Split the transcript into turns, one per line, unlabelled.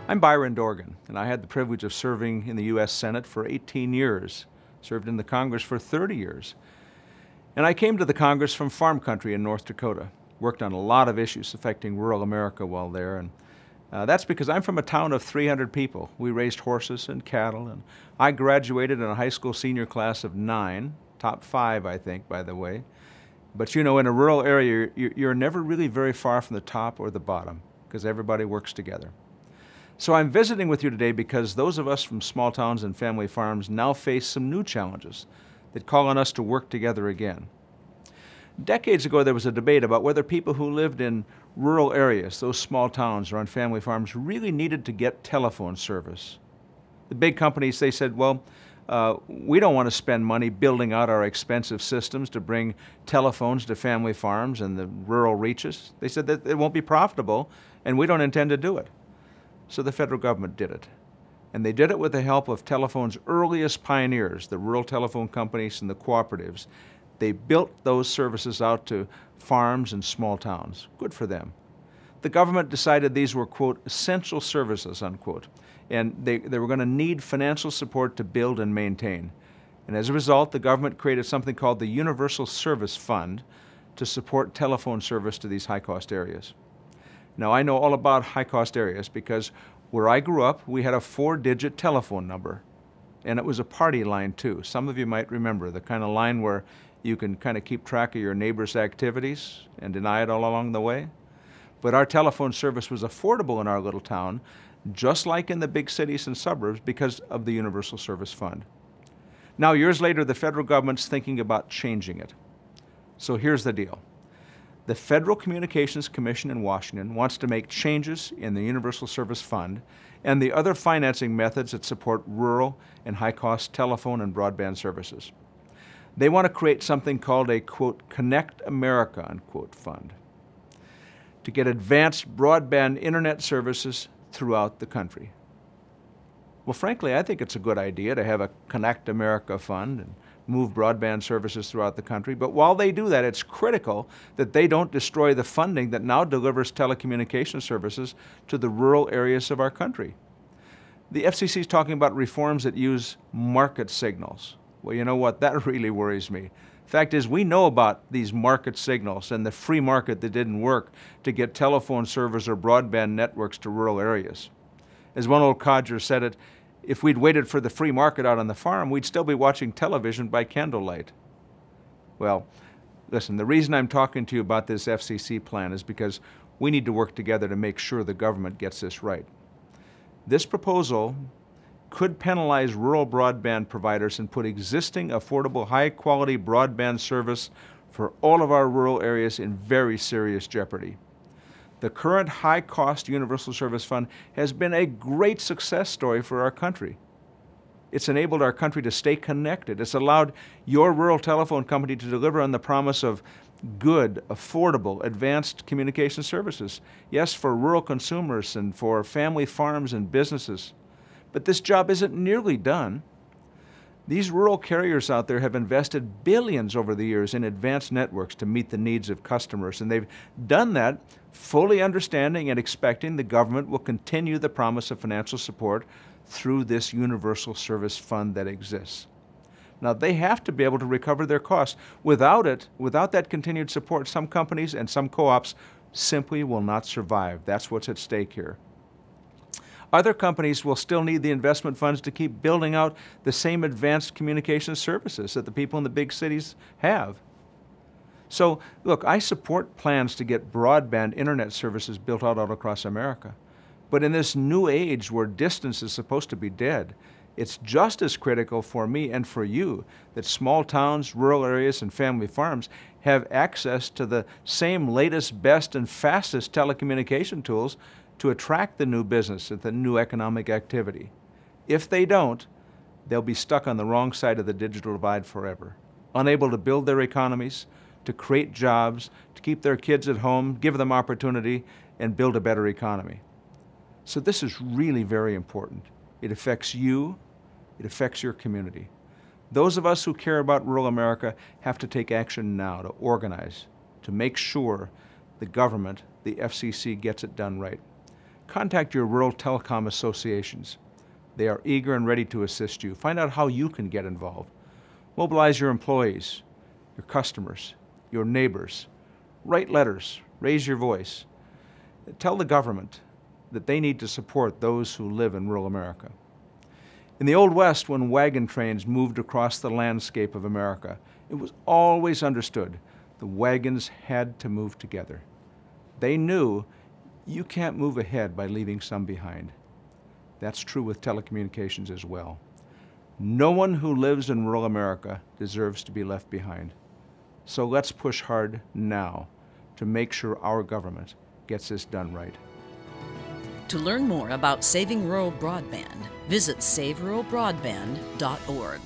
I'm Byron Dorgan, and I had the privilege of serving in the U.S. Senate for 18 years, served in the Congress for 30 years. And I came to the Congress from farm country in North Dakota, worked on a lot of issues affecting rural America while there, and that's because I'm from a town of 300 people. We raised horses and cattle, and I graduated in a high school senior class of 9, top 5, I think, by the way. But you know, in a rural area, you're never really very far from the top or the bottom, because everybody works together. So I'm visiting with you today because those of us from small towns and family farms now face some new challenges that call on us to work together again. Decades ago, there was a debate about whether people who lived in rural areas, those small towns or on family farms, really needed to get telephone service. The big companies, they said, well, we don't want to spend money building out our expensive systems to bring telephones to family farms and the rural reaches. They said that it won't be profitable, and we don't intend to do it. So the federal government did it. And they did it with the help of telephone's earliest pioneers, the rural telephone companies and the cooperatives. They built those services out to farms and small towns. Good for them. The government decided these were, quote, essential services, unquote, and they were going to need financial support to build and maintain. And as a result, the government created something called the Universal Service Fund to support telephone service to these high-cost areas. Now, I know all about high-cost areas because where I grew up, we had a 4-digit telephone number, and it was a party line, too. Some of you might remember the kind of line where you can kind of keep track of your neighbor's activities and deny it all along the way. But our telephone service was affordable in our little town, just like in the big cities and suburbs, because of the Universal Service Fund. Now, years later, the federal government's thinking about changing it. So here's the deal. The Federal Communications Commission in Washington wants to make changes in the Universal Service Fund and the other financing methods that support rural and high-cost telephone and broadband services. They want to create something called a, quote, Connect America, unquote, fund to get advanced broadband internet services throughout the country. Well, frankly, I think it's a good idea to have a Connect America fund and move broadband services throughout the country. But while they do that, it's critical that they don't destroy the funding that now delivers telecommunication services to the rural areas of our country. The FCC is talking about reforms that use market signals. Well, you know what? That really worries me. Fact is, we know about these market signals and the free market that didn't work to get telephone servers or broadband networks to rural areas. As one old codger said it, if we'd waited for the free market out on the farm, we'd still be watching television by candlelight. Well, listen, the reason I'm talking to you about this FCC plan is because we need to work together to make sure the government gets this right. This proposal could penalize rural broadband providers and put existing affordable high-quality broadband service for all of our rural areas in very serious jeopardy. The current high-cost Universal Service Fund has been a great success story for our country. It's enabled our country to stay connected. It's allowed your rural telephone company to deliver on the promise of good, affordable, advanced communication services. Yes, for rural consumers and for family farms and businesses. But this job isn't nearly done. These rural carriers out there have invested billions over the years in advanced networks to meet the needs of customers, and they've done that fully understanding and expecting the government will continue the promise of financial support through this Universal Service Fund that exists. Now, they have to be able to recover their costs. Without that continued support, some companies and some co-ops simply will not survive. That's what's at stake here. Other companies will still need the investment funds to keep building out the same advanced communication services that the people in the big cities have. So, look, I support plans to get broadband internet services built out all across America. But in this new age where distance is supposed to be dead, it's just as critical for me and for you that small towns, rural areas, and family farms have access to the same latest, best, and fastest telecommunication tools to attract the new business and the new economic activity. If they don't, they'll be stuck on the wrong side of the digital divide forever, unable to build their economies, to create jobs, to keep their kids at home, give them opportunity, and build a better economy. So this is really very important. It affects you, it affects your community. Those of us who care about rural America have to take action now to organize, to make sure the government, the FCC, gets it done right. contact your rural telecom associations. They are eager and ready to assist you. Find out how you can get involved. Mobilize your employees, your customers, your neighbors. Write letters, raise your voice. Tell the government that they need to support those who live in rural America. In the Old West, when wagon trains moved across the landscape of America, it was always understood the wagons had to move together. They knew you can't move ahead by leaving some behind. That's true with telecommunications as well. No one who lives in rural America deserves to be left behind. So let's push hard now to make sure our government gets this done right.
To learn more about saving rural broadband, visit saveruralbroadband.org.